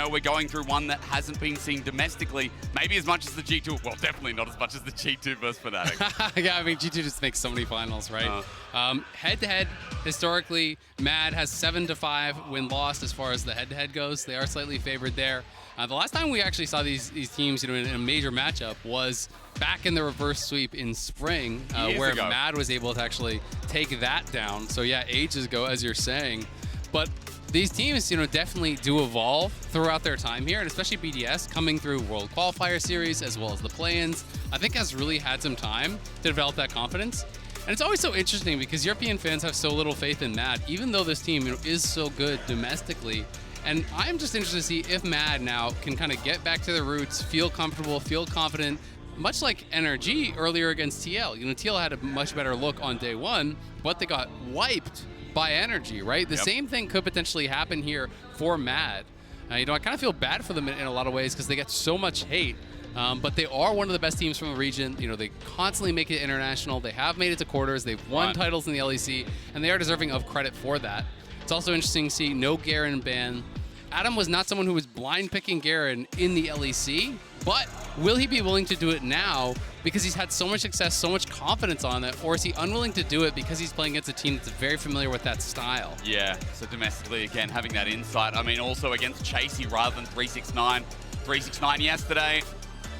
know, we're going through one that hasn't been seen domestically, maybe as much as the G2. Well, definitely not as much as the G2 versus Fnatic. Yeah, I mean, G2 just makes so many finals, right? Head-to-head, historically, Mad has 7-5 win-loss as far as the head-to-head goes. They are slightly favored there. The last time we actually saw these teams, in a major matchup was back in the reverse sweep in spring, where Mad was able to actually take that down. So yeah, ages ago, as you're saying. But these teams, definitely do evolve throughout their time here, and especially BDS coming through World Qualifier Series as well as the play-ins, I think has really had some time to develop that confidence. And it's always so interesting because European fans have so little faith in Mad, even though this team is so good domestically. And I'm just interested to see if Mad now can kind of get back to their roots, feel comfortable, feel confident, much like NRG earlier against TL. TL had a much better look on day one, but they got wiped by Energy, right? The same thing could potentially happen here for Mad. I kind of feel bad for them in a lot of ways because they get so much hate, but they are one of the best teams from the region. They constantly make it international. They have made it to quarters. They've won titles in the LEC, and they are deserving of credit for that. It's also interesting to see no Garen ban. Adam was not someone who was blind picking Garen in the LEC, but will he be willing to do it now because he's had so much success, so much confidence on it, or is he unwilling to do it because he's playing against a team that's very familiar with that style? Yeah, so domestically, again, having that insight. I mean, also against Chasey rather than 369. 369 yesterday,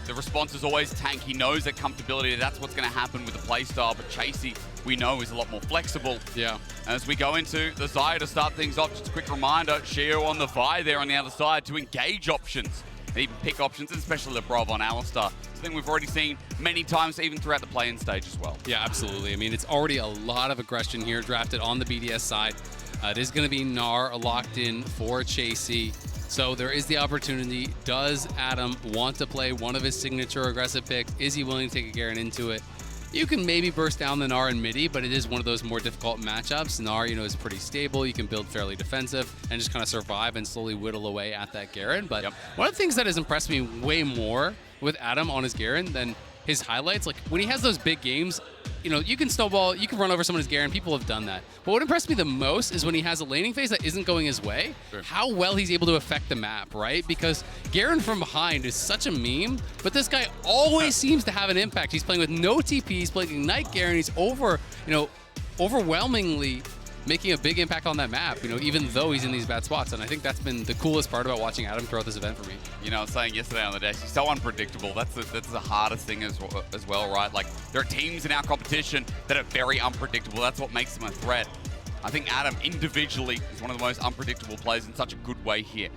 the response is always tank. He knows that comfortability, that's what's going to happen with the playstyle, but Chasey, we know, is a lot more flexible. Yeah. As we go into the Xayah to start things off, just a quick reminder, Shio on the Vi there on the other side to engage options. And even pick options, especially the Brov on Alistar. Something we've already seen many times, even throughout the play-in stage as well. Yeah, absolutely. I mean, it's already a lot of aggression here drafted on the BDS side. It is going to be Gnar locked in for Chasey. So there is the opportunity. Does Adam want to play one of his signature aggressive picks? Is he willing to take a Garen into it? You can maybe burst down the Gnar in midi, but it is one of those more difficult matchups. Gnar, is pretty stable. You can build fairly defensive and just kind of survive and slowly whittle away at that Garen. But one of the things that has impressed me way more with Adam on his Garen than his highlights, like when he has those big games, you can snowball, you can run over someone's Garen. People have done that. But what impressed me the most is when he has a laning phase that isn't going his way, how well he's able to affect the map, right? Because Garen from behind is such a meme, but this guy always seems to have an impact. He's playing with no TP, he's playing Ignite Garen, he's overwhelmingly making a big impact on that map, even though he's in these bad spots. And I think that's been the coolest part about watching Adam throughout this event for me. I was saying yesterday on the dash, he's so unpredictable. That's the hardest thing as well, right? Like, there are teams in our competition that are very unpredictable. That's what makes them a threat. I think Adam individually is one of the most unpredictable players in such a good way here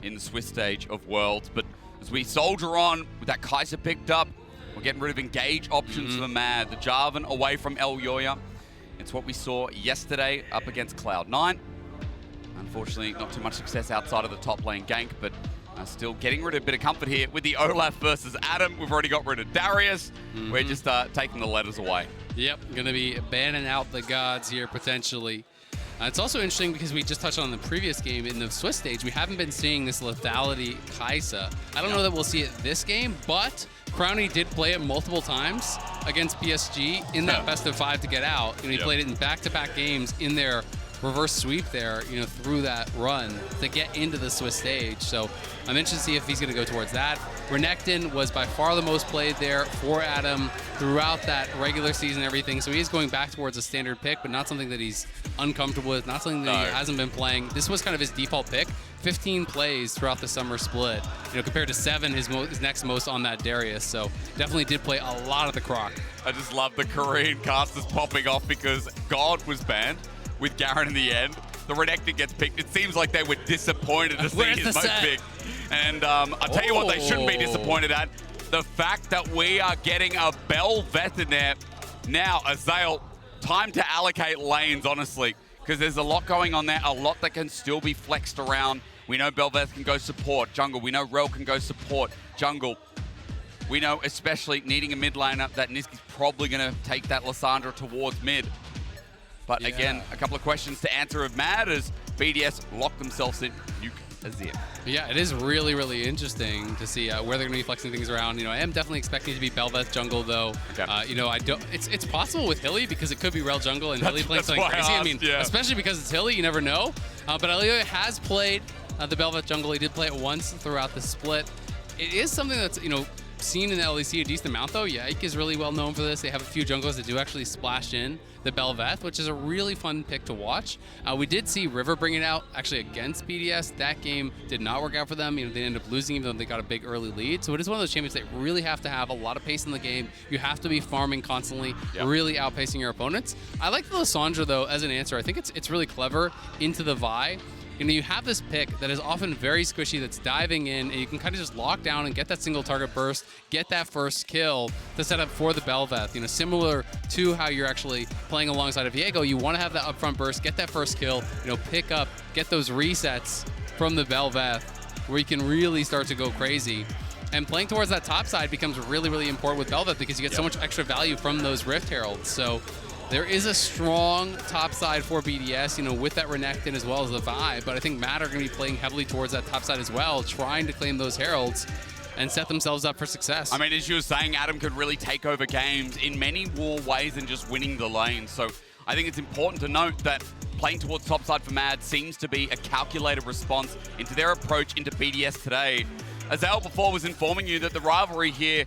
in the Swiss stage of Worlds. But as we soldier on with that Kai'Sa picked up, we're getting rid of engage options for Mad. The Jarvan away from El Yoya. It's what we saw yesterday up against Cloud9. Unfortunately, not too much success outside of the top lane gank, but still getting rid of a bit of comfort here with the Olaf versus Adam. We've already got rid of Darius. We're just taking the letters away. Yep, going to be banning out the gods here potentially. It's also interesting because we just touched on the previous game in the Swiss stage. We haven't been seeing this lethality Kai'Sa. I don't know that we'll see it this game, but Crowny did play it multiple times against PSG in that best of 5 to get out. He played it in back-to-back games in their reverse sweep there, through that run to get into the Swiss stage. So I'm interested to see if he's going to go towards that. Renekton was by far the most played there for Adam throughout that regular season and everything. So he is going back towards a standard pick, but not something that he's uncomfortable with, not something that he hasn't been playing. This was kind of his default pick. 15 plays throughout the summer split, compared to 7, his next most on that Darius. So definitely did play a lot of the Croc. I just love the Korean casters popping off because God was banned with Garen in the end. The Renekton gets picked. It seems like they were disappointed to see his most pick. And I'll tell you what they shouldn't be disappointed at. The fact that we are getting a Bel'Veth in there. Now, Azael, time to allocate lanes, honestly, because there's a lot going on there, a lot that can still be flexed around. We know Bel'Veth can go support jungle. We know Rel can go support jungle. We know, especially needing a mid laner, that Niski's probably going to take that Lissandra towards mid. But again, a couple of questions to answer of Mad as BDS lock themselves in Nuke Azir. Yeah, it is really, really interesting to see where they're going to be flexing things around. I am definitely expecting it to be Bel'Veth jungle, though. Okay. I don't. It's possible with Hilly because it could be Rel jungle and Hilly playing something crazy. I mean, especially because it's Hilly, you never know. But Elio has played the Bel'Veth jungle. He did play it once throughout the split. It is something that's, seen in the LEC a decent amount, though. Yike is really well known for this. They have a few junglers that do actually splash in the Bel'Veth, which is a really fun pick to watch. We did see River bring it out actually against BDS. That game did not work out for them. They ended up losing even though they got a big early lead. So it is one of those champions that really have to have a lot of pace in the game. You have to be farming constantly, really outpacing your opponents. I like the Lissandra, though, as an answer. I think it's really clever into the Vi. You have this pick that is often very squishy that's diving in, and you can kind of just lock down and get that single target burst, get that first kill to set up for the Bel'Veth. Similar to how you're actually playing alongside of Viego, you want to have that upfront burst, get that first kill, pick up, get those resets from the Bel'Veth where you can really start to go crazy. And playing towards that top side becomes really, really important with Bel'Veth because you get so much extra value from those Rift Heralds. So there is a strong top side for BDS, with that Renekton as well as the Vi, but I think Mad are going to be playing heavily towards that top side as well, trying to claim those Heralds and set themselves up for success. I mean, as you were saying, Adam could really take over games in many more ways than just winning the lane. So I think it's important to note that playing towards top side for Mad seems to be a calculated response into their approach into BDS today. Azale before was informing you that the rivalry here,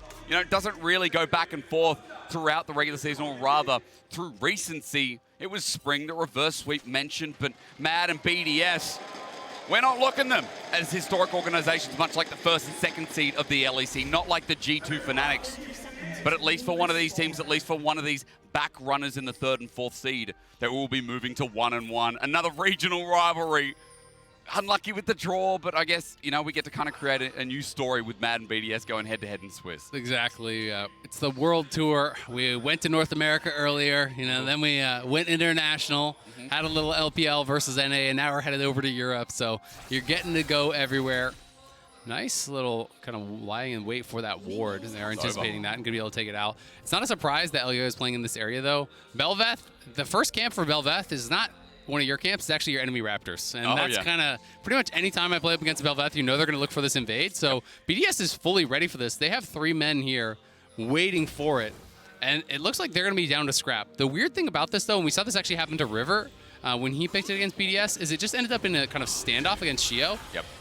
doesn't really go back and forth throughout the regular season, or rather through recency. It was Spring, the reverse sweep mentioned, but Mad and BDS, we're not looking them as historic organizations, much like the first and second seed of the LEC, not like the G2 Fanatics, but at least for one of these teams, at least for one of these back runners in the third and fourth seed, they will be moving to 1-1. Another regional rivalry. Unlucky with the draw, but I guess, we get to kind of create a new story with Mad and BDS going head-to-head in Swiss. Exactly. It's the World Tour. We went to North America earlier, then we went international, had a little LPL versus NA, and now we're headed over to Europe. So you're getting to go everywhere. Nice little kind of lying in wait for that ward. They're anticipating that and going to be able to take it out. It's not a surprise that Elio is playing in this area, though. Bel'Veth, the first camp for Bel'Veth is not one of your camps, is actually your enemy Raptors. And that's kind of pretty much any time I play up against Bel'Veth, they're going to look for this invade. So BDS is fully ready for this. They have 3 men here waiting for it. And it looks like they're going to be down to scrap. The weird thing about this, though, and we saw this actually happen to River when he picked it against BDS, is it just ended up in a kind of standoff against Shio.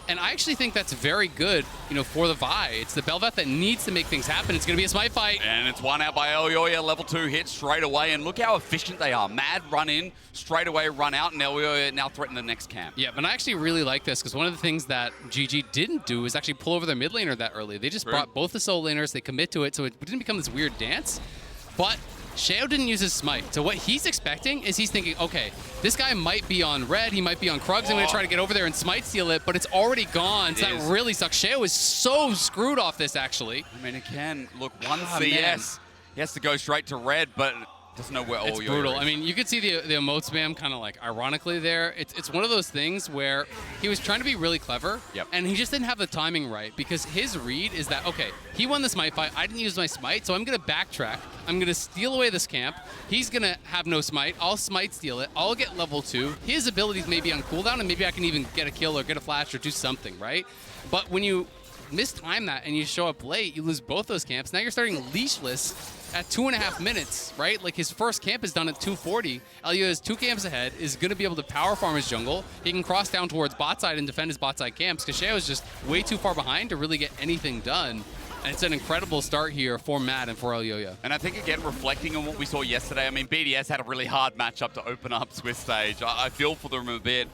And I actually think that's very good, for the Vi. It's the Bel'Veth that needs to make things happen. It's going to be a smite fight. And it's won out by Elyoya, level 2 hit straight away. And look how efficient they are. Mad run in, straight away run out, and Elyoya now threaten the next camp. Yeah, and I actually really like this because one of the things that GG didn't do is actually pull over their mid laner that early. They just brought both the solo laners, they commit to it, so it didn't become this weird dance. But Sheo didn't use his smite. So what he's expecting is he's thinking, okay, this guy might be on red, he might be on Krugs, I'm going to try to get over there and smite steal it, but it's already gone, so that really sucks. Sheo is so screwed off this, actually. I mean, again, look, one CS, he has to go straight to red, but doesn't know where it's brutal. I mean, you could see the emote spam kind of like ironically there. It's one of those things where he was trying to be really clever, and he just didn't have the timing right because his read is that, okay, he won the smite fight, I didn't use my smite, so I'm going to backtrack. I'm going to steal away this camp. He's going to have no smite. I'll smite steal it. I'll get level 2. His abilities may be on cooldown, and maybe I can even get a kill or get a flash or do something, right? But when you mistime that and you show up late, you lose both those camps. Now you're starting leashless at 2.5 minutes, right? Like his first camp is done at 240. Elio is 2 camps ahead, is going to be able to power farm his jungle. He can cross down towards bot side and defend his bot side camps because Sheo is just way too far behind to really get anything done. And it's an incredible start here for Mad and for Elyoya. And I think, again, reflecting on what we saw yesterday, I mean, BDS had a really hard matchup to open up Swiss stage. I feel for them a bit.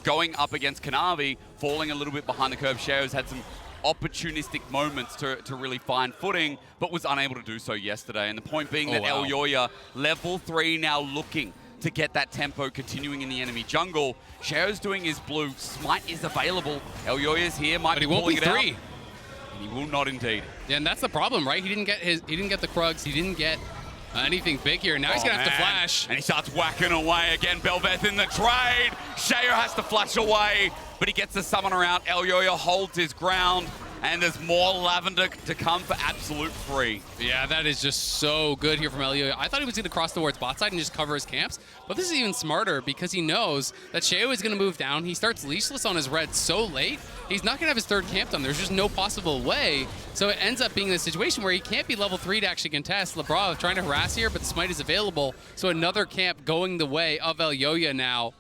Going up against Kanavi, falling a little bit behind the curve. Sheo's had some opportunistic moments to really find footing, but was unable to do so yesterday. And the point being that Elyoya, level 3 now looking to get that tempo continuing in the enemy jungle. Sheo's doing his blue. Smite is available. Elyoya's here, might be pulling it out. He will not indeed. Yeah, and that's the problem, right? He didn't get the Krugs. He didn't get anything big here. Now he's going to have to flash. And he starts whacking away again. Bel'Veth in the trade. Sheo has to flash away, but he gets the summoner out. Elyoya holds his ground. And there's more Lavender to come for absolute free. Yeah, that is just so good here from Elyoya. I thought he was going to cross towards bot side and just cover his camps, but this is even smarter because he knows that Sheo is going to move down. He starts leashless on his red so late, he's not going to have his third camp done. There's just no possible way. So it ends up being in a situation where he can't be level 3 to actually contest. LeBron trying to harass here, but the smite is available. So another camp going the way of Elyoya now.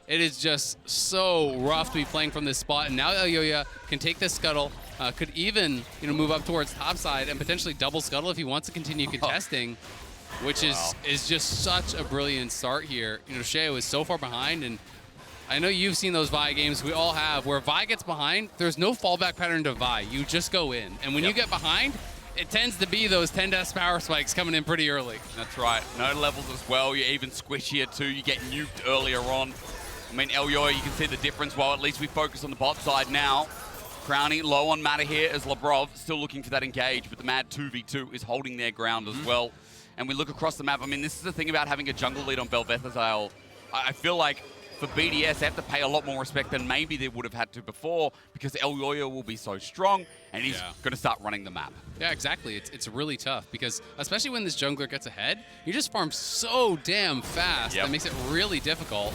It is just so rough to be playing from this spot. And now Elyoya can take this scuttle, could even move up towards topside and potentially double scuttle if he wants to continue contesting, which is just such a brilliant start here. Sheo is so far behind, and I know you've seen those Vi games, we all have, where Vi gets behind, there's no fallback pattern to Vi. You just go in. And when you get behind, it tends to be those 10 death power spikes coming in pretty early. That's right. No levels as well. You're even squishier too. You get nuked earlier on. I mean, Elyoya, you can see the difference. Well, at least we focus on the bot side now. Crowny low on matter here as Labrov still looking for that engage, but the Mad 2v2 is holding their ground as well. And we look across the map. I mean, this is the thing about having a jungle lead on Belvethazale. I feel like for BDS, they have to pay a lot more respect than maybe they would have had to before, because Elyoya will be so strong and he's going to start running the map. Yeah, exactly. It's really tough because especially when this jungler gets ahead, you just farm so damn fast. That makes it really difficult.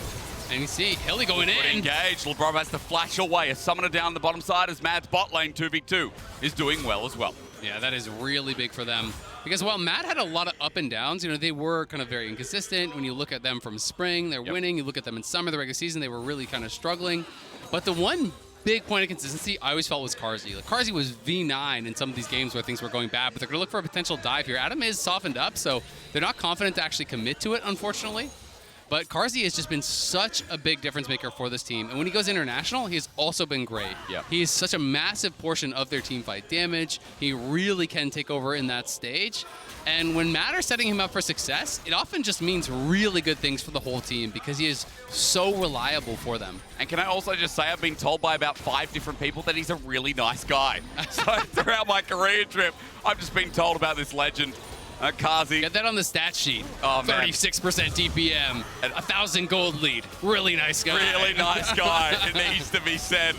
And you see Hilly going in. Engaged. Labrov has to flash away. A summoner down the bottom side as Mad's bot lane 2v2 is doing well as well. Yeah, that is really big for them. Because while Mad had a lot of up and downs, they were kind of very inconsistent. When you look at them from spring, they're winning. You look at them in summer, the regular season, they were really kind of struggling. But the one big point of consistency I always felt was Carzzy. Like, Carzzy was V9 in some of these games where things were going bad, but they're going to look for a potential dive here. Adam is softened up, so they're not confident to actually commit to it, unfortunately. But Carzzy has just been such a big difference maker for this team. And when he goes international, he has also been great. He is such a massive portion of their team fight damage. He really can take over in that stage. And when Mad are setting him up for success, it often just means really good things for the whole team because he is so reliable for them. And can I also just say, I've been told by about 5 different people that he's a really nice guy. So throughout my Korea trip, I've just been told about this legend. Carzzy. Get that on the stat sheet. 36% DPM, 1,000 gold lead. Really nice guy. Really nice guy. It needs to be said.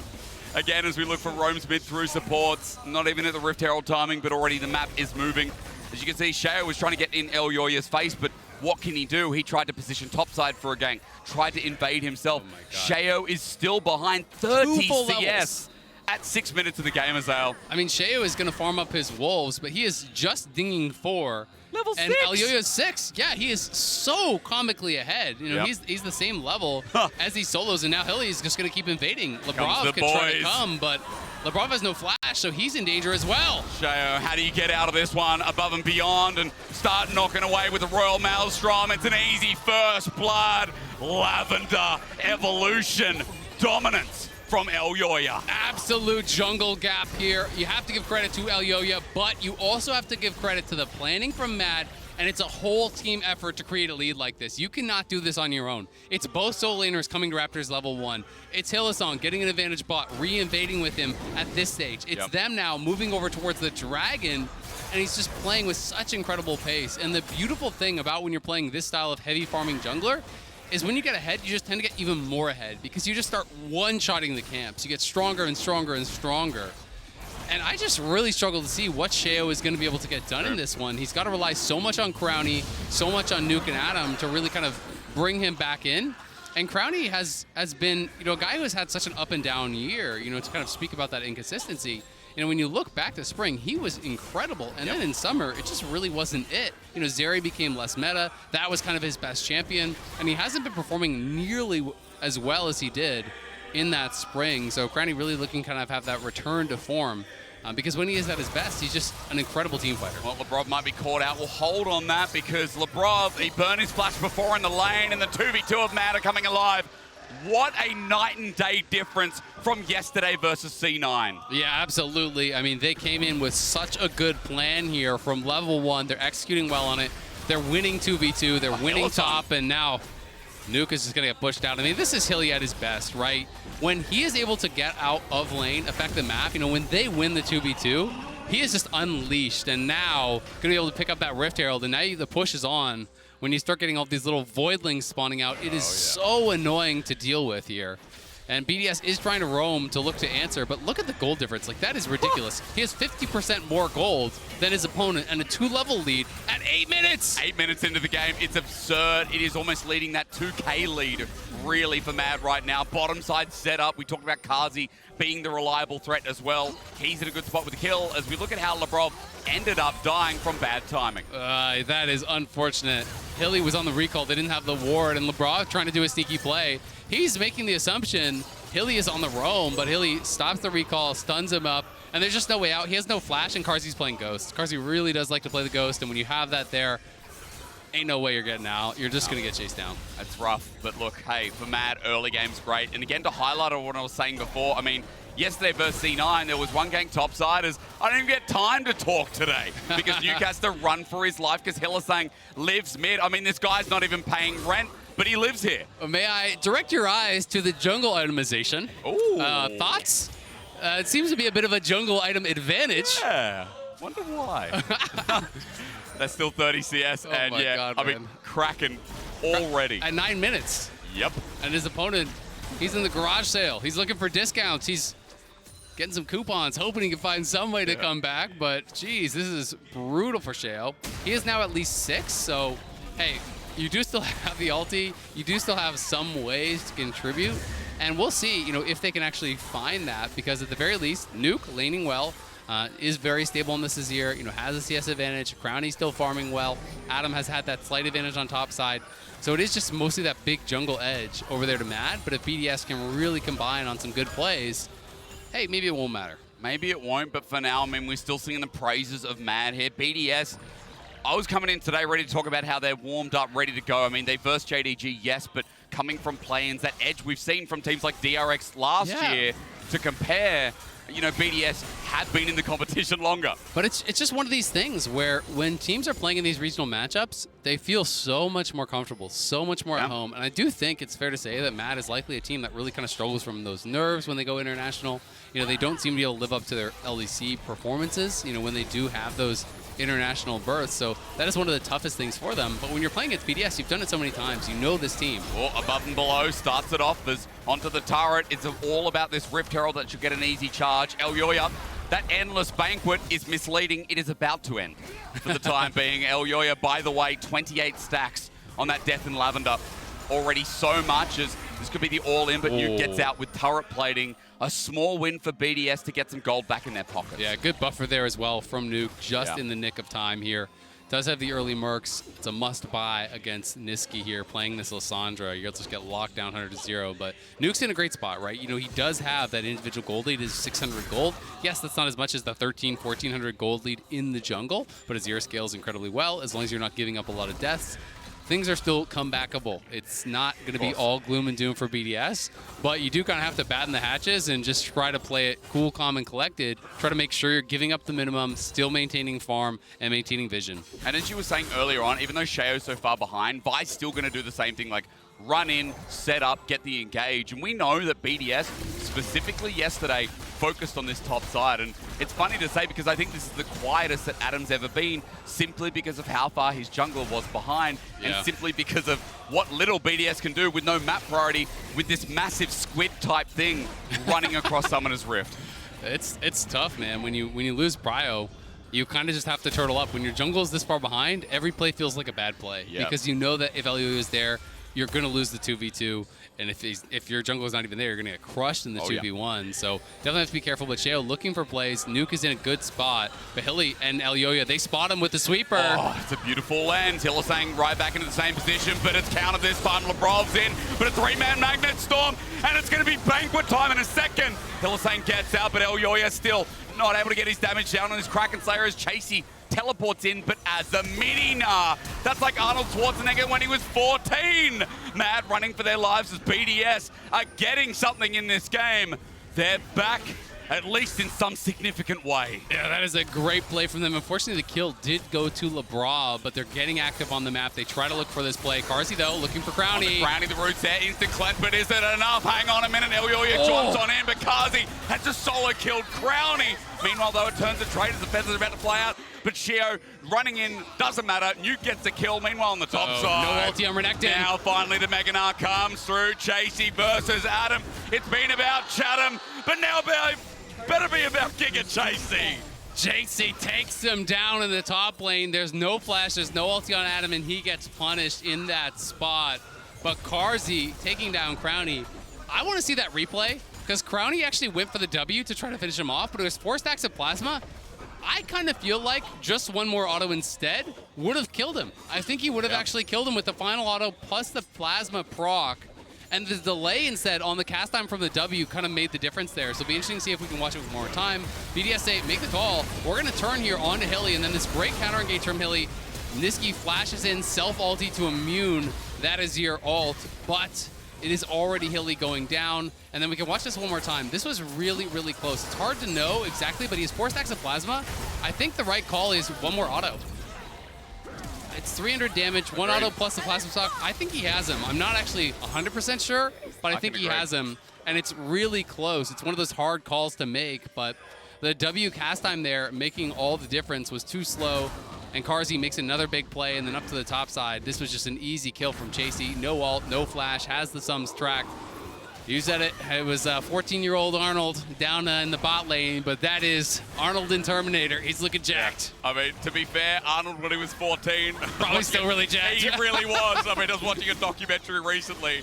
Again, as we look for Roam's mid through supports, not even at the Rift Herald timing, but already the map is moving. As you can see, Sheo was trying to get in Elyoya's face, but what can he do? He tried to position topside for a gank, tried to invade himself. Oh my God. Sheo is still behind 30 CS. Levels. At 6 minutes of the game, Azale. I mean, Sheo is going to farm up his wolves, but he is just dinging 4. Level 6. And Elyoya's 6. Yeah, he is so comically ahead. He's the same level as these solos, and now Hilly is just going to keep invading. Labrov could try to come, but Labrov has no flash, so he's in danger as well. Sheo, how do you get out of this one above and beyond and start knocking away with the Royal Maelstrom? It's an easy first blood. Lavender evolution dominance from Elyoya. Absolute jungle gap here. You have to give credit to Elyoya, but you also have to give credit to the planning from Mad, and it's a whole team effort to create a lead like this. You cannot do this on your own. It's both solo laners coming to Raptors level 1. It's Hylissang getting an advantage bot, re-invading with him at this stage. It's them now moving over towards the Dragon, and he's just playing with such incredible pace. And the beautiful thing about when you're playing this style of heavy farming jungler is when you get ahead, you just tend to get even more ahead because you just start one-shotting the camps. You get stronger and stronger and stronger. And I just really struggle to see what Sheo is going to be able to get done in this one. He's got to rely so much on Crowny, so much on Nuke and Adam to really kind of bring him back in. And Crowny has been, a guy who has had such an up and down year, to kind of speak about that inconsistency. When you look back to spring, he was incredible. And then in summer, it just really wasn't it. Zeri became less meta. That was kind of his best champion. And he hasn't been performing nearly as well as he did in that spring. So Crowny really looking kind of have that return to form. Because when he is at his best, he's just an incredible team fighter. Well, Labrov might be caught out. We'll hold on that because Labrov, he burned his flash before in the lane, and the 2v2 of Mad are coming alive. What a night and day difference from yesterday versus C9. Yeah, absolutely. I mean, they came in with such a good plan here from level 1. They're executing well on it. They're winning 2v2. They're winning top, and now Nuke is just going to get pushed out. I mean, this is Hilly at his best, right? When he is able to get out of lane, affect the map, when they win the 2v2, he is just unleashed, and now going to be able to pick up that Rift Herald, and now the push is on. When you start getting all these little voidlings spawning out, it is so annoying to deal with here. And BDS is trying to roam to look to answer, but look at the gold difference. Like, that is ridiculous. He has 50% more gold than his opponent and a 2-level lead at 8 minutes. 8 minutes into the game. It's absurd. It is almost leading that 2K lead, really, for Mad right now. Bottom side setup. We talked about Carzzy being the reliable threat as well. He's in a good spot with the kill as we look at how Labrov ended up dying from bad timing. That is unfortunate. Hilly was on the recall. They didn't have the ward, and LeBron trying to do a sneaky play. He's making the assumption Hilly is on the roam, but Hilly stops the recall, stuns him up, and there's just no way out. He has no flash, and Carzzy's playing Ghost. Carzzy really does like to play the Ghost, and when you have that there, ain't no way you're getting out. You're just going to get chased down. It's rough, but look, hey, for Mad, early game's great. And again, to highlight on what I was saying before, I mean, yesterday versus C9, there was one gang topsiders. I didn't even get time to talk today because Nuke has to run for his life because Hylissang lives mid. I mean, this guy's not even paying rent, but he lives here. May I direct your eyes to the jungle itemization? Ooh. Thoughts? It seems to be a bit of a jungle item advantage. Yeah, wonder why. That's still 30 CS, and yeah, God, I mean, Kraken already. At 9 minutes. Yep. And his opponent, he's in the garage sale. He's looking for discounts. He's getting some coupons, hoping he can find some way to come back. But, geez, this is brutal for Sheo. He is now at least 6, so, hey, you do still have the ulti. You do still have some ways to contribute. And we'll see, you know, if they can actually find that, because at the very least, Nuke laning well. Is very stable in this Azir, you know, has a CS advantage. Crowny's still farming well. Adam has had that slight advantage on top side. So it is just mostly that big jungle edge over there to Mad. But if BDS can really combine on some good plays, hey, maybe it won't matter. Maybe it won't, but for now, I mean, we're still singing the praises of Mad here. BDS, I was coming in today ready to talk about how they're warmed up, ready to go. I mean, they versed JDG, yes, but coming from play-ins, that edge we've seen from teams like DRX last year to compare, you know, BDS have been in the competition longer. But it's just one of these things where when teams are playing in these regional matchups, they feel so much more comfortable, so much more at home. And I do think it's fair to say that Mad is likely a team that really kind of struggles from those nerves when they go international. You know, they don't seem to be able to live up to their LEC performances, you know, when they do have those international berths. So that is one of the toughest things for them. But when you're playing against BDS, you've done it so many times. You know this team. Well, above and below starts it off. There's onto the turret. It's all about this Rift Herald that should get an easy charge. Elyoya, that endless banquet is misleading. It is about to end for the time being. Elyoya, by the way, 28 stacks on that Death in Lavender. Already so much as this could be the all-in, but Nuke gets out with turret plating. A small win for BDS to get some gold back in their pockets. Yeah, good buffer there as well from Nuke, just in the nick of time here. Does have the early mercs. It's a must-buy against Niski here, playing this Lissandra. You'll just get locked down 100-0, but Nuke's in a great spot, right? You know, he does have that individual gold lead, is 600 gold. Yes, that's not as much as the 1,1400 gold lead in the jungle, but Azir scales incredibly well, as long as you're not giving up a lot of deaths. Things are still comebackable. It's not going to be all gloom and doom for BDS, but you do kind of have to batten the hatches and just try to play it cool, calm, and collected. Try to make sure you're giving up the minimum, still maintaining farm, and maintaining vision. And as you were saying earlier on, even though Sheo's so far behind, Vi's still going to do the same thing, like run in, set up, get the engage. And we know that BDS, specifically yesterday, focused on this top side. And it's funny to say because I think this is the quietest that Adam's ever been, simply because of how far his jungle was behind, and simply because of what little BDS can do with no map priority, with this massive squid type thing running across Summoner's Rift. It's tough, man. When you lose prio, you kind of just have to turtle up. When your jungle is this far behind, every play feels like a bad play because you know that if Elio is there, you're going to lose the 2v2, and if your jungle is not even there, you're going to get crushed in the 2v1. So definitely have to be careful. But Sheo looking for plays. Nuke is in a good spot. But Hilly and Elyoya, they spot him with the sweeper. Oh, it's a beautiful lens. Hylissang right back into the same position, but it's countered this time. Lebrov's in, but a 3-man Magnet Storm, and it's going to be banquet time in a second. Hylissang gets out, but Elyoya still not able to get his damage down on his Kraken Slayer as Chasey teleports in, but as a mini-nah. That's like Arnold Schwarzenegger when he was 14. Mad running for their lives as BDS are getting something in this game. They're back, at least in some significant way. Yeah, that is a great play from them. Unfortunately, the kill did go to LeBron, but they're getting active on the map. They try to look for this play. Carzzy, though, looking for Crowny. Crowny, the root's there, instant cleanse, but is it enough? Hang on a minute, Elyoya jumps on in, but Carzzy has just solo killed Crowny. Meanwhile, though, it turns to trade as the feathers are about to fly out, but Sheo running in, doesn't matter. Nuke gets the kill. Meanwhile, on the top side, no ulti on Renekton. Now, finally, the Mega Gnar comes through. Chasey versus Adam. It's been about Chatham, but now better be about Giga Chasey. Chasey takes him down in the top lane. There's no flash, there's no ulti on Adam, and he gets punished in that spot. But Carzzy taking down Crowny. I want to see that replay, because Crowny actually went for the W to try to finish him off, but it was 4 stacks of plasma. I kind of feel like just one more auto instead would have killed him. I think he would have actually killed him with the final auto plus the plasma proc. And the delay instead on the cast time from the W kind of made the difference there. So it'll be interesting to see if we can watch it with more time. BDS say, make the call. We're going to turn here onto Hilly, and then this great counter engage from Hilly. Niski flashes in, self-ulti to immune. That is your ult, but it is already Hilly going down. And then we can watch this one more time. This was really, really close. It's hard to know exactly, but he has 4 stacks of plasma. I think the right call is one more auto. It's 300 damage, 1 auto plus the plasma stock. I think he has him. I'm not actually 100% sure, but I think he has him. And it's really close. It's one of those hard calls to make, but the W cast time there making all the difference was too slow. And Carzzy makes another big play, and then up to the top side. This was just an easy kill from Chasey. No ult, no flash, has the sums tracked. You said it. It was 14-year-old Arnold down in the bot lane, but that is Arnold in Terminator. He's looking jacked. I mean, to be fair, Arnold, when he was 14, probably still really jacked. He really was. I mean, I was watching a documentary recently.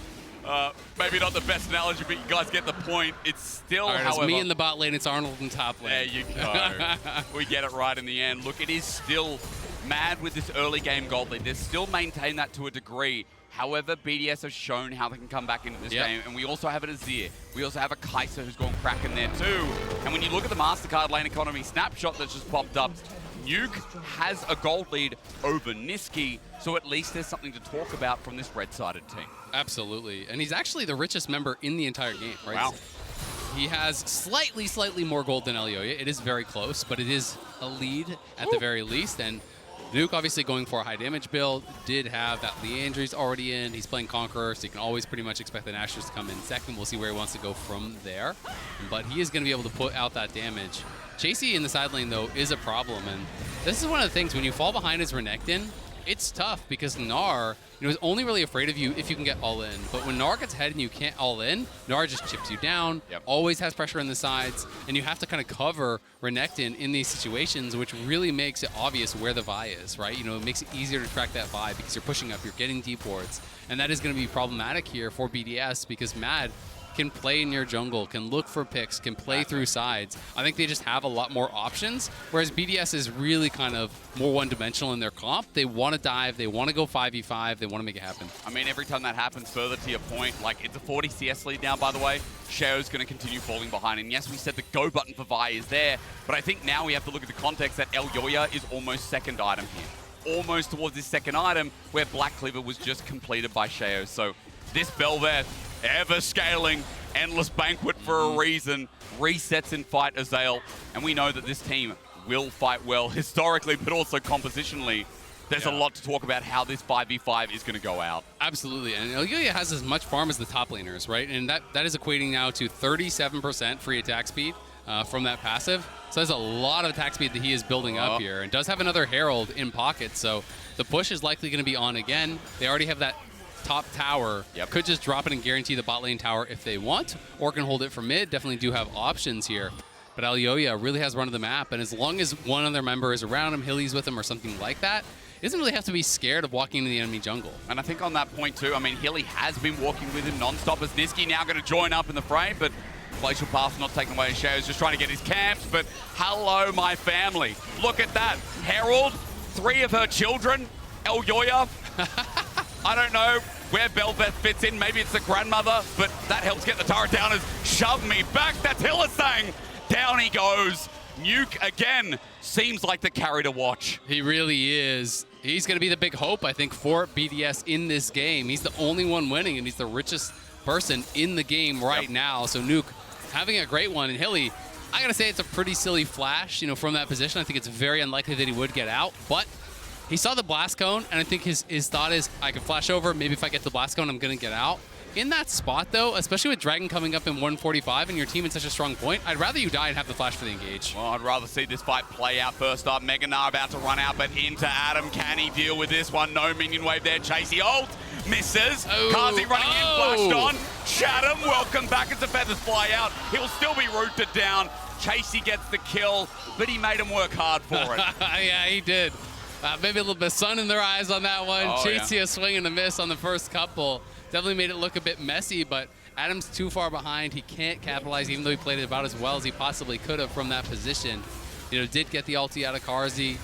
Maybe not the best analogy, but you guys get the point. It's still, however, it's me in the bot lane. It's Arnold in top lane. There you go. We get it right in the end. Look, it is still Mad with this early game gold lead. They still maintain that to a degree. However, BDS have shown how they can come back into this game, and we also have an Azir. We also have a Kai'Sa who's gone crack in there too. And when you look at the MasterCard lane economy snapshot that's just popped up, Nuke has a gold lead over Niski, so at least there's something to talk about from this red-sided team. Absolutely, and he's actually the richest member in the entire game, right? Wow. He has slightly more gold than Elioya. It is very close, but it is a lead at the very least, and Nuke obviously going for a high damage build, did have that Leandry's already in. He's playing Conqueror, so you can always pretty much expect the Nashers to come in second. We'll see where he wants to go from there. But he is going to be able to put out that damage. Chasey in the side lane, though, is a problem. And this is one of the things, when you fall behind as Renekton, it's tough because Gnar, is only really afraid of you if you can get all in. But when Gnar gets ahead and you can't all in, Gnar just chips you down, always has pressure on the sides, and you have to kind of cover Renekton in these situations, which really makes it obvious where the Vi is, right? It makes it easier to track that Vi because you're pushing up, you're getting deep wards. And that is going to be problematic here for BDS because Mad can play in your jungle, can look for picks, can play through sides. I think they just have a lot more options, whereas BDS is really kind of more one-dimensional in their comp. They want to dive, they want to go 5v5, they want to make it happen. I mean, every time that happens, further to your point, like, it's a 40 CS lead now, by the way. Shao's going to continue falling behind, and yes, we said the go button for Vi is there, but I think now we have to look at the context that Elioya is almost second item here. Almost towards this second item, where Black Cleaver was just completed by Shao. So this Bel'Veth, ever scaling, endless banquet for a reason, resets in fight Azael, and we know that this team will fight well historically, but also compositionally. There's a lot to talk about how this 5v5 is going to go out. Absolutely, and Elioya has as much farm as the top laners, right? And that is equating now to 37% free attack speed from that passive. So there's a lot of attack speed that he is building up here, and does have another Herald in pocket, so the push is likely going to be on again. They already have that top tower. Could just drop it and guarantee the bot lane tower if they want, or can hold it for mid. Definitely do have options here. But Elioya really has run of the map, and as long as one other member is around him, Hilly's with him, or something like that, he doesn't really have to be scared of walking into the enemy jungle. And I think on that point too, I mean, Hilly has been walking with him non-stop as Niski now going to join up in the fray, but Glacial Path not taken away. Shao's just trying to get his camps, but hello, my family. Look at that. Herald, 3 of her children, Elioya. I don't know where Bel'Veth fits in. Maybe it's the grandmother, but that helps get the turret down as shove me back. That's Hylissang. Down he goes. Nuke again. Seems like the carry to watch. He really is. He's going to be the big hope, I think, for BDS in this game. He's the only one winning, and he's the richest person in the game right now. So Nuke having a great one. And Hilly, I got to say, it's a pretty silly flash, from that position. I think it's very unlikely that he would get out, but he saw the blast cone, and I think his thought is, I can flash over. Maybe if I get the blast cone, I'm going to get out. In that spot, though, especially with Dragon coming up in 145 and your team in such a strong point, I'd rather you die and have the flash for the engage. Well, I'd rather see this fight play out first up. Mega Gnar about to run out, but into Adam. Can he deal with this one? No minion wave there. Chasey ult. Misses. Carzzy running in. Flashed on. Chatham, welcome back as the feathers fly out. He'll still be rooted down. Chasey gets the kill, but he made him work hard for it. Yeah, he did. Maybe a little bit of sun in their eyes on that one. Chasey a swing and a miss on the first couple. Definitely made it look a bit messy, but Adam's too far behind. He can't capitalize, even though he played it about as well as he possibly could have from that position. did get the ulti out of Karzi.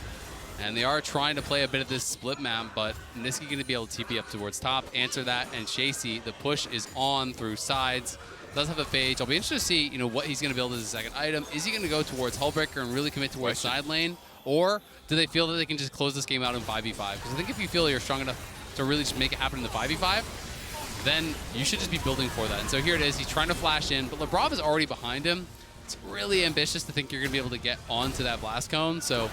And they are trying to play a bit of this split map, but Niski going to be able to TP up towards top, answer that, and Chasey, the push is on through sides. Does have a phage. I'll be interested to see, what he's going to build as a second item. Is he going to go towards Hullbreaker and really commit towards side lane? Or do they feel that they can just close this game out in 5v5? Because I think if you feel you're strong enough to really just make it happen in the 5v5, then you should just be building for that. And so here it is. He's trying to flash in, but Labrov is already behind him. It's really ambitious to think you're going to be able to get onto that blast cone. So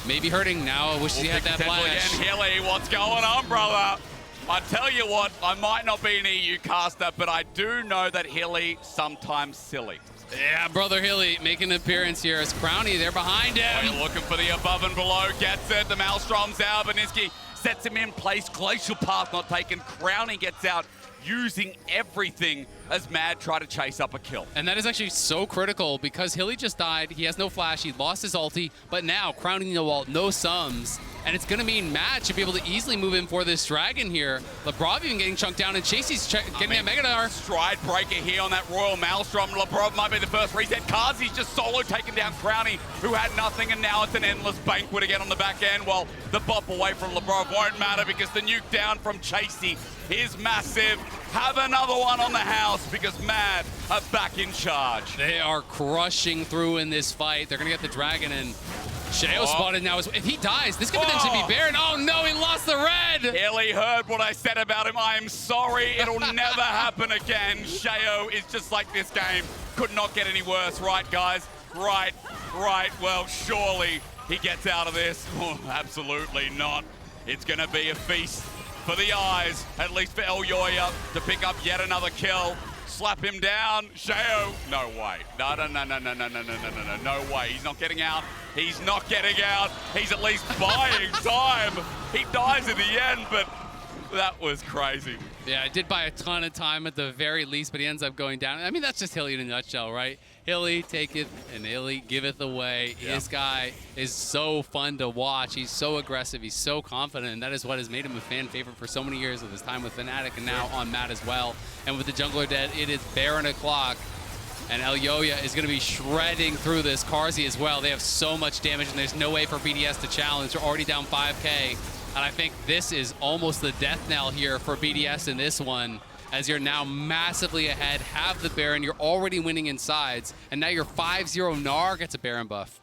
maybe hurting now. I wish he had that flash. Again, Hilly, what's going on, brother? I tell you what, I might not be an EU caster, but I do know that Hilly sometimes silly. Yeah, brother Hilly making an appearance here as Crowny, they're behind him. You're looking for the above and below, gets it. The Maelstrom's out, Beniski sets him in place. Glacial Path not taken. Crowny gets out, using everything as Mad try to chase up a kill. And that is actually so critical because Hilly just died. He has no flash. He lost his ulti. But now, Crowning the wall, no sums. And it's going to mean Mad should be able to easily move in for this dragon here. Labrov even getting chunked down, and Chasey's getting a Megadar. Stride breaker here on that Royal Maelstrom. Labrov might be the first reset. Karzi's just solo taking down Crowny, who had nothing, and now it's an endless banquet again on the back end. Well, the bop away from Labrov won't matter because the nuke down from Chasey is massive. Have another one on the house because Mad are back in charge. They are crushing through in this fight. They're going to get the dragon, and Sheo spotted now. If he dies, this could potentially be Baron. Oh no, he lost the red. Hilly heard what I said about him. I am sorry. It'll never happen again. Sheo is just like this game. Could not get any worse, right, guys? Right. Well, surely he gets out of this. Oh, absolutely not. It's going to be a feast for the eyes, at least for Elyoya, to pick up yet another kill. Slap him down. Sheo, no way. No way. He's not getting out. He's not getting out. He's at least buying time. He dies in the end, but that was crazy. Yeah, I did buy a ton of time at the very least, but he ends up going down. I mean, that's just Hilly in a nutshell, right? Hilly taketh and Hilly giveth away. Yeah. This guy is so fun to watch. He's so aggressive. He's so confident, and that is what has made him a fan favorite for so many years with his time with Fnatic and now on Matt as well. And with the jungler dead, it is Baron o'clock. And Elyoya is going to be shredding through this. Karzi as well. They have so much damage, and there's no way for BDS to challenge. They're already down 5K. And I think this is almost the death knell here for BDS in this one, as you're now massively ahead, have the Baron, you're already winning in sides, and now your 5-0 Gnar gets a Baron buff.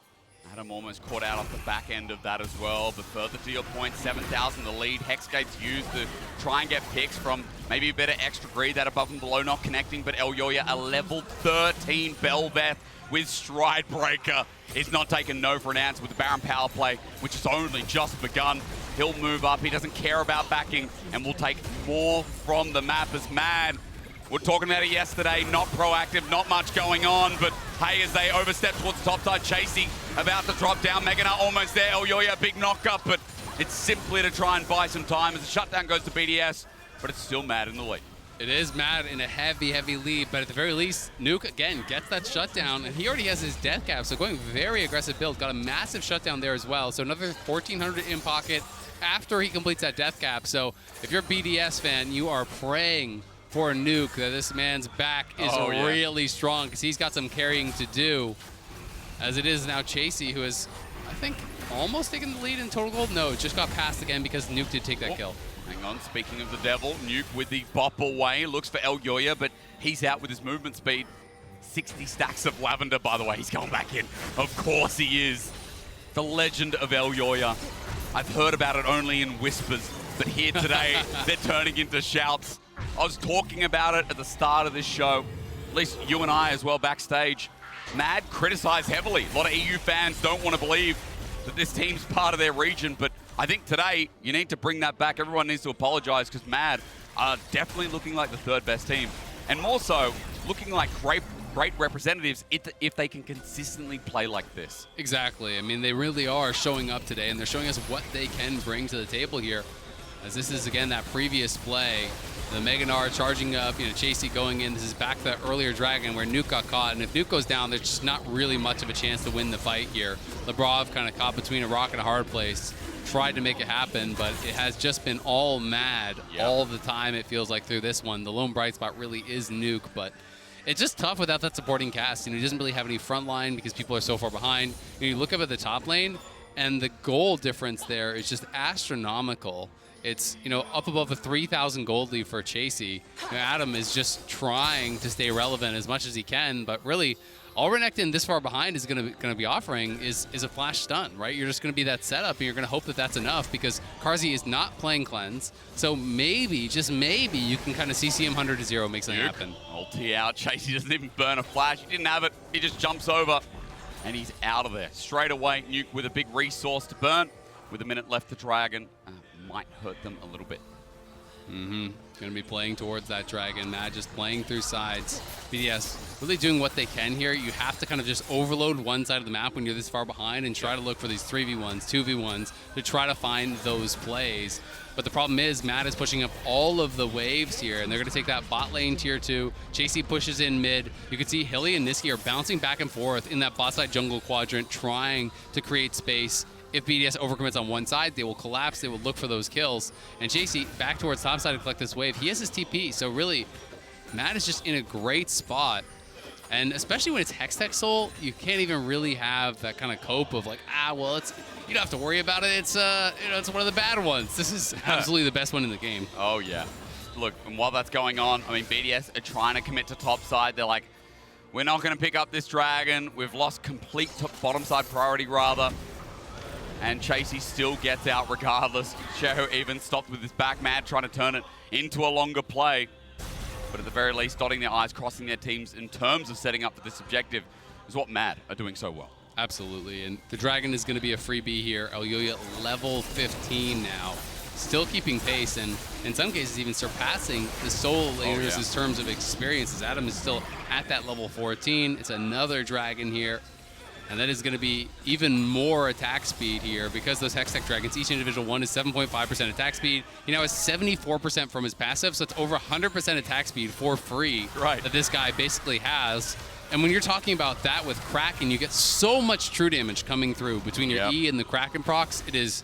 Adam almost caught out off the back end of that as well, but further to your point, 7,000 the lead. Hexgate's used to try and get picks from maybe a bit of extra greed, that above and below not connecting, but Elyoya, a level 13 Belveth with Stride Breaker, is not taking no for an answer with the Baron power play, which has only just begun. He'll move up, he doesn't care about backing, and will take more from the map as Mad. We're talking about it yesterday, not proactive, not much going on, but hey, as they overstep towards the top side, Chasey about to drop down, Meganar almost there, Elyoya, big knock up, but it's simply to try and buy some time as the shutdown goes to BDS, but it's still Mad in the lead. It is Mad in a heavy lead, but at the very least, Nuke, again, gets that shutdown, and he already has his death cap, so going very aggressive build. Got a massive shutdown there as well, so another 1,400 in pocket after he completes that death cap. So if you're a BDS fan, you are praying for a Nuke that this man's back is really strong, because he's got some carrying to do, as it is now Chasey, who is, I think, almost taking the lead in total gold. No, just got passed again because Nuke did take that kill. Hang on, speaking of the devil, Nuke with the bop away, looks for Elyoya, but he's out with his movement speed. 60 stacks of Lavender, by the way, he's going back in. Of course he is. The legend of Elyoya. I've heard about it only in whispers, but here today, they're turning into shouts. I was talking about it at the start of this show, at least you and I as well backstage. Mad criticized heavily. A lot of EU fans don't want to believe that this team's part of their region, but I think today you need to bring that back. Everyone needs to apologize because Mad are definitely looking like the third best team. And more so, looking like great representatives if they can consistently play like this. Exactly. I mean, they really are showing up today, and they're showing us what they can bring to the table here. As this is, again, that previous play. The Meganar charging up, Chasey going in. This is back to that earlier Dragon where Nuke got caught. And if Nuke goes down, there's just not really much of a chance to win the fight here. Labrov kind of caught between a rock and a hard place. Tried to make it happen, but it has just been all Mad all the time, it feels like, through this one. The lone bright spot really is Nuke, but it's just tough without that supporting cast. He doesn't really have any front line because people are so far behind. You look up at the top lane, and the goal difference there is just astronomical. It's, up above a 3,000 gold lead for Chasey. Adam is just trying to stay relevant as much as he can, but really, all Renekton this far behind is going to be offering is a flash stun, right? You're just going to be that setup, and you're going to hope that that's enough because Carzzy is not playing cleanse. So maybe, just maybe, you can kind of CC him 100 to 0, make something happen. Ulti out. Chasey doesn't even burn a flash. He didn't have it. He just jumps over, and he's out of there. Straight away, Nuke with a big resource to burn. With a minute left, the Dragon might hurt them a little bit. Going to be playing towards that Dragon. Mad just playing through sides. BDS really doing what they can here. You have to kind of just overload one side of the map when you're this far behind and try to look for these 3v1s, 2v1s to try to find those plays. But the problem is Mad is pushing up all of the waves here, and they're going to take that bot lane tier 2. Chasey pushes in mid. You can see Hilly and Niski are bouncing back and forth in that bot side jungle quadrant, trying to create space. If BDS overcommits on one side, they will collapse. They will look for those kills. And Chasey back towards top side to collect this wave. He has his TP, so really, Matt is just in a great spot. And especially when it's Hextech Soul, you can't even really have that kind of cope of like, well, you don't have to worry about it. It's it's one of the bad ones. This is absolutely the best one in the game. Oh yeah. Look, and while that's going on, I mean, BDS are trying to commit to top side. They're like, we're not going to pick up this Dragon. We've lost complete bottom side priority rather. And Chasey still gets out regardless. Sheho even stopped with his back. Mad trying to turn it into a longer play. But at the very least, dotting their I's, crossing their teams in terms of setting up for this objective is what Mad are doing so well. Absolutely, and the Dragon is going to be a freebie here. Elyoya level 15 now. Still keeping pace, and in some cases even surpassing the Soul Laners in terms of experiences. Adam is still at that level 14. It's another Dragon here. And that is going to be even more attack speed here because those Hextech Dragons, each individual one is 7.5% attack speed. He now has 74% from his passive, so it's over 100% attack speed for free that this guy basically has. And when you're talking about that with Kraken, you get so much true damage coming through between your E and the Kraken procs. It is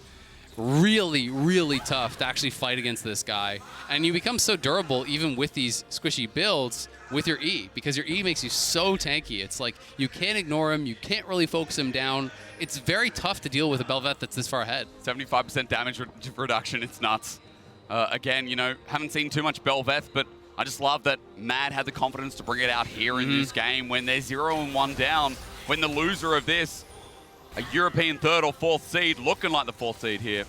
really, really tough to actually fight against this guy. And you become so durable even with these squishy builds with your E, because your E makes you so tanky. It's like you can't ignore him, you can't really focus him down. It's very tough to deal with a Bel'Veth that's this far ahead. 75% damage reduction, it's nuts. Again, haven't seen too much Bel'Veth, but I just love that Mad had the confidence to bring it out here in this game when they're 0-1 down, when the loser of this, a European 3rd or 4th seed, looking like the 4th seed here,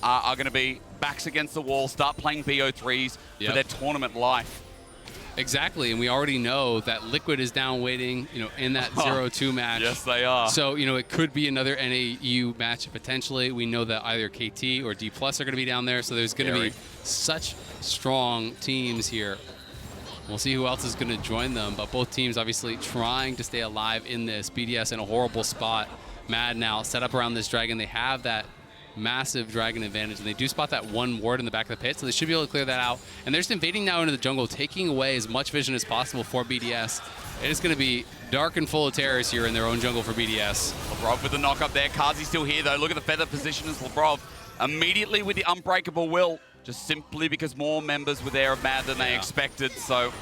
are going to be backs against the wall, start playing BO3s for their tournament life. Exactly, and we already know that Liquid is down waiting, in that 0-2 match. Yes, they are. So, it could be another NAU match potentially. We know that either KT or D+ are going to be down there, so there's going to be such strong teams here. We'll see who else is going to join them, but both teams obviously trying to stay alive in this. BDS in a horrible spot. Mad now set up around this Dragon. They have that massive Dragon advantage, and they do spot that one ward in the back of the pit, so they should be able to clear that out. And they're just invading now into the jungle, taking away as much vision as possible for BDS. It is going to be dark and full of terrors here in their own jungle for BDS. Labrov with the knock up there. Carzzy still here, though. Look at the feather position as Labrov immediately with the unbreakable will, just simply because more members were there of Mad than they expected. So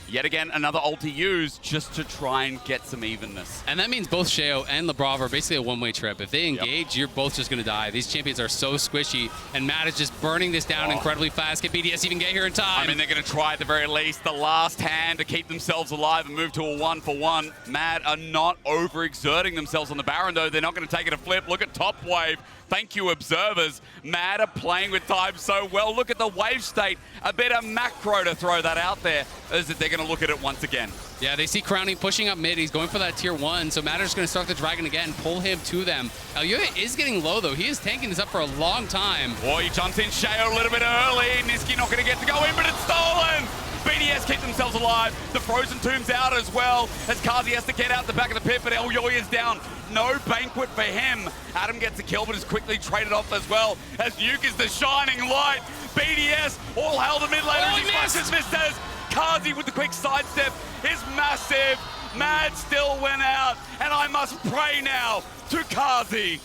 yet again, another ulti used just to try and get some evenness. And that means both Sheo and Labrov are basically a one-way trip. If they engage, you're both just going to die. These champions are so squishy, and Matt is just burning this down incredibly fast. Can BDS even get here in time? I mean, they're going to try at the very least the last hand to keep themselves alive and move to a 1-for-1. Mad are not overexerting themselves on the Baron, though. They're not going to take it a flip. Look at top wave. Thank you, observers. Mad are playing with time so well. Look at the wave state. A bit of macro to throw that out there, as if they're going to look at it once again. Yeah, they see Crowning pushing up mid. He's going for that tier 1, so Matter's going to start the Dragon again, pull him to them. Elyoya is getting low, though. He is tanking this up for a long time. Oh, he jumps in Sheo a little bit early. Niski not going to get to go in, but it's stolen. BDS keep themselves alive. The Frozen Tomb's out as well, as Carzzy has to get out the back of the pit, but Elyoya's down. No banquet for him. Adam gets a kill, but is quickly traded off as well, as Nuke is the shining light. BDS, all hail the mid laner. He misses. Carzzy with the quick sidestep is massive. Mad still went out, and I must pray now to Carzzy.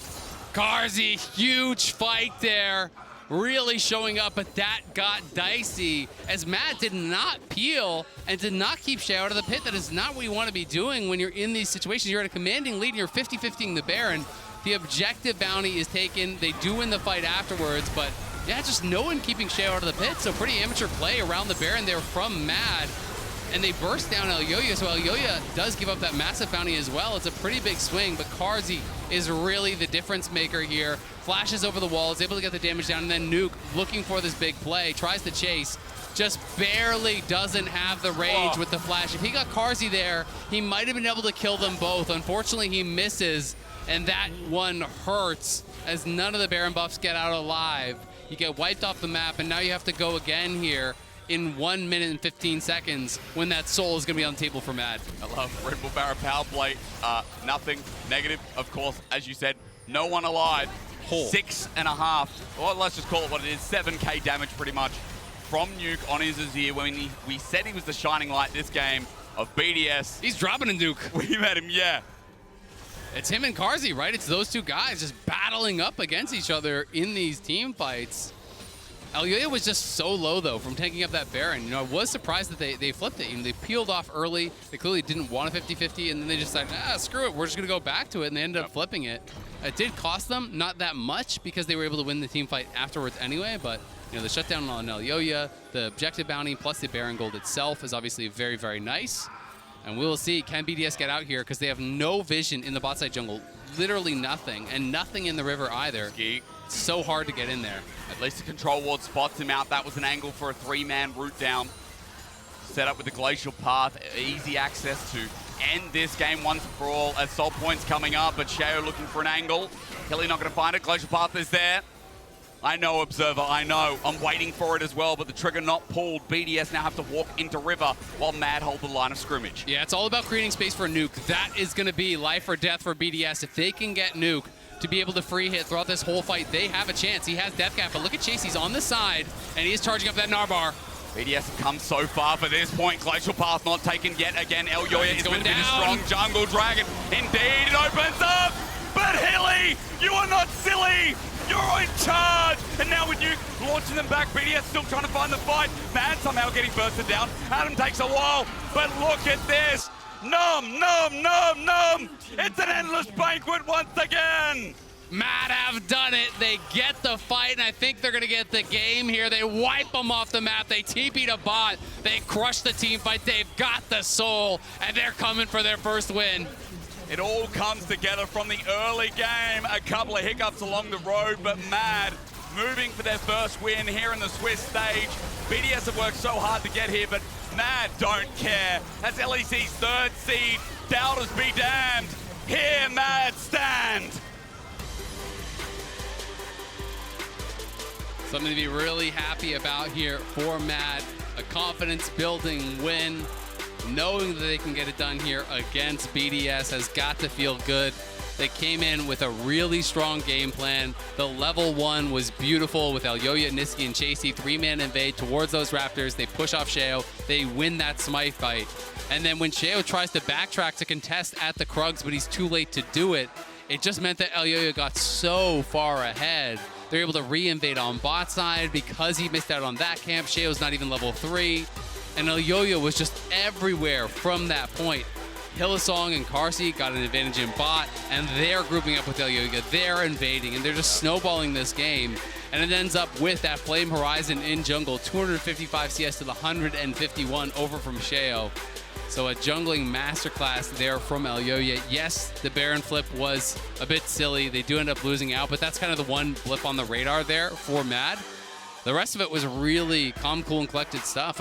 Carzzy, huge fight there. really showing up, but that got dicey as Matt did not peel and did not keep Shay out of the pit. That is not what you want to be doing when you're in these situations. You're at a commanding lead and you're 50-50ing the Baron. The objective bounty is taken. They do win the fight afterwards, but yeah, just no one keeping Shay out of the pit. So pretty amateur play around the Baron there from Mad. And they burst down Elyoya, so Elyoya does give up that massive bounty as well. It's a pretty big swing, but Carzzy is really the difference maker here. Flashes over the wall, is able to get the damage down, and then Nuke, looking for this big play, tries to chase, just barely doesn't have the range with the flash. If he got Carzzy there, he might have been able to kill them both. Unfortunately, he misses, and that one hurts as none of the Baron buffs get out alive. You get wiped off the map, and now you have to go again here in 1 minute and 15 seconds when that soul is going to be on the table for Mad. I love Red Bull Barra power play. Nothing negative, of course, as you said. No one alive. 6.5, or let's just call it what it is, 7k damage pretty much from Nuke on his Azir when we said he was the shining light this game of BDS. He's dropping a Nuke. We met him, yeah. It's him and Carzzy, right? It's those two guys just battling up against each other in these team fights. Elyoya was just so low, though, from taking up that Baron. You know, I was surprised that they flipped it. You know, they peeled off early. They clearly didn't want a 50-50, and then they just decided, screw it. We're just going to go back to it, and they ended up flipping it. It did cost them, not that much, because they were able to win the team fight afterwards anyway, but, you know, the shutdown on Elyoya, the objective bounty, plus the Baron gold itself is obviously very, very nice. And we will see, can BDS get out here, because they have no vision in the bot side jungle. Literally nothing, and nothing in the river either. Ski. It's so hard to get in there. At least the control ward spots him out. That was an angle for a 3-man route down. Set up with the glacial path. Easy access to end this game once and for all as Soul Point's coming up, but Shayo looking for an angle. Hilly not going to find it. Glacial path is there. I know, Observer, I know. I'm waiting for it as well, but the trigger not pulled. BDS now have to walk into river while Mad hold the line of scrimmage. Yeah, it's all about creating space for Nuke. That is going to be life or death for BDS. If they can get Nuke to be able to free hit throughout this whole fight, they have a chance. He has Death Cap, but look at Chase. He's on the side, and he is charging up that Narbar. BDS have come so far for this point. Glacial path not taken yet again. Elyoya is going to be the strong jungle dragon. Indeed, it opens up, but Hilly, you are not silly. You're in charge. And now with you launching them back, BDS still trying to find the fight. Mad somehow getting bursted down. Adam takes a while, but look at this. Nom, nom, nom, nom. It's an endless banquet once again. Mad have done it. They get the fight, and I think they're going to get the game here. They wipe them off the map. They TP to bot. They crush the team fight. They've got the soul, and they're coming for their first win. It all comes together from the early game. A couple of hiccups along the road, but Mad moving for their first win here in the Swiss stage. BDS have worked so hard to get here, but Mad don't care. As LEC's third seed, doubters be damned. Here Mad stand. Something to be really happy about here for Mad. A confidence-building win. Knowing that they can get it done here against BDS has got to feel good. They came in with a really strong game plan. The level 1 was beautiful with Elyoya, Niski, and Chasey. 3-man invade towards those Raptors. They push off Shayo. They win that Smite fight. And then when Shayo tries to backtrack to contest at the Krugs, but he's too late to do it, it just meant that Elyoya got so far ahead. They're able to re-invade on bot side because he missed out on that camp. Shayo's not even level 3. And Elyoya was just everywhere from that point. Hillsong and Carzzy got an advantage in bot, and they're grouping up with Elyoya. They're invading, and they're just snowballing this game. And it ends up with that Flame Horizon in jungle, 255 CS to the 151 over from Shayo. So a jungling masterclass there from Elyoya. Yes, the Baron flip was a bit silly. They do end up losing out, but that's kind of the one blip on the radar there for Mad. The rest of it was really calm, cool, and collected stuff.